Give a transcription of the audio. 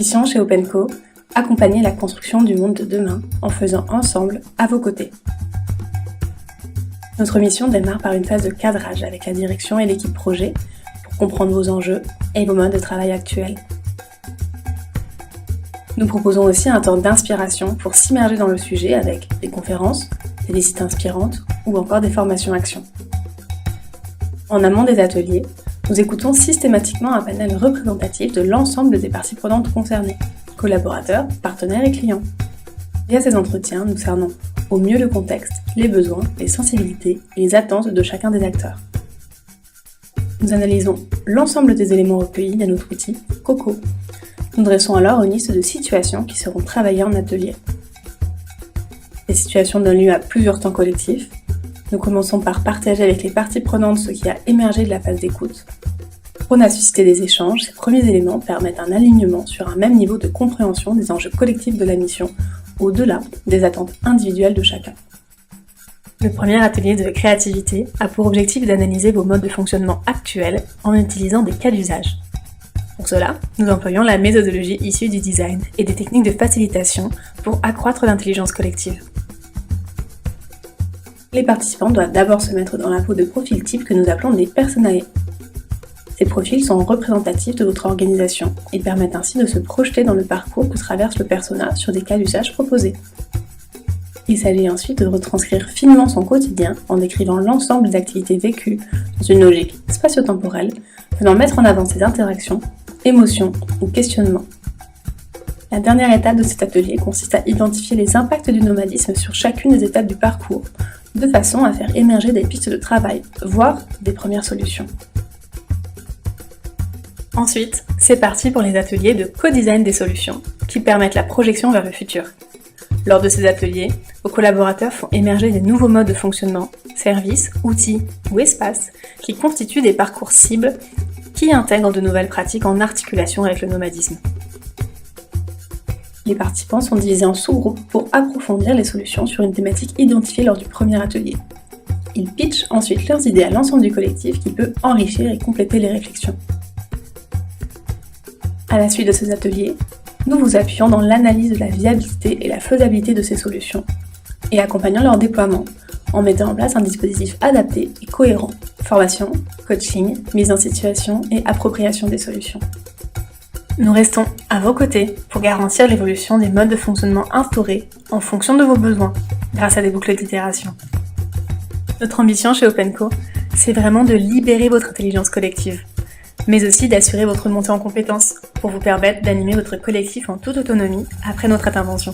ambition chez OpenCo, accompagner la construction du monde de demain en faisant ensemble à vos côtés. Notre mission démarre par une phase de cadrage avec la direction et l'équipe projet pour comprendre vos enjeux et vos modes de travail actuels. Nous proposons aussi un temps d'inspiration pour s'immerger dans le sujet avec des conférences, des visites inspirantes ou encore des formations actions. En amont des ateliers, nous écoutons systématiquement un panel représentatif de l'ensemble des parties prenantes concernées, collaborateurs, partenaires et clients. Via ces entretiens, nous cernons au mieux le contexte, les besoins, les sensibilités et les attentes de chacun des acteurs. Nous analysons l'ensemble des éléments recueillis dans notre outil Coco. Nous dressons alors une liste de situations qui seront travaillées en atelier. Les situations donnent lieu à plusieurs temps collectifs. Nous commençons par partager avec les parties prenantes ce qui a émergé de la phase d'écoute. On a suscité des échanges, ces premiers éléments permettent un alignement sur un même niveau de compréhension des enjeux collectifs de la mission, au-delà des attentes individuelles de chacun. Le premier atelier de créativité a pour objectif d'analyser vos modes de fonctionnement actuels en utilisant des cas d'usage. Pour cela, nous employons la méthodologie issue du design et des techniques de facilitation pour accroître l'intelligence collective. Les participants doivent d'abord se mettre dans la peau de profils types que nous appelons des personae. Ces profils sont représentatifs de votre organisation et permettent ainsi de se projeter dans le parcours que traverse le persona sur des cas d'usage proposés. Il s'agit ensuite de retranscrire finement son quotidien en décrivant l'ensemble des activités vécues dans une logique spatio-temporelle, venant mettre en avant ses interactions, émotions ou questionnements. La dernière étape de cet atelier consiste à identifier les impacts du nomadisme sur chacune des étapes du parcours, de façon à faire émerger des pistes de travail, voire des premières solutions. Ensuite, c'est parti pour les ateliers de co-design des solutions, qui permettent la projection vers le futur. Lors de ces ateliers, vos collaborateurs font émerger des nouveaux modes de fonctionnement, services, outils ou espaces qui constituent des parcours cibles qui intègrent de nouvelles pratiques en articulation avec le nomadisme. Les participants sont divisés en sous-groupes pour approfondir les solutions sur une thématique identifiée lors du premier atelier. Ils pitchent ensuite leurs idées à l'ensemble du collectif qui peut enrichir et compléter les réflexions. À la suite de ces ateliers, nous vous appuyons dans l'analyse de la viabilité et la faisabilité de ces solutions et accompagnons leur déploiement en mettant en place un dispositif adapté et cohérent, formation, coaching, mise en situation et appropriation des solutions. Nous restons à vos côtés pour garantir l'évolution des modes de fonctionnement instaurés en fonction de vos besoins, grâce à des boucles d'itération. Notre ambition chez OpenCo, c'est vraiment de libérer votre intelligence collective, mais aussi d'assurer votre montée en compétences pour vous permettre d'animer votre collectif en toute autonomie après notre intervention.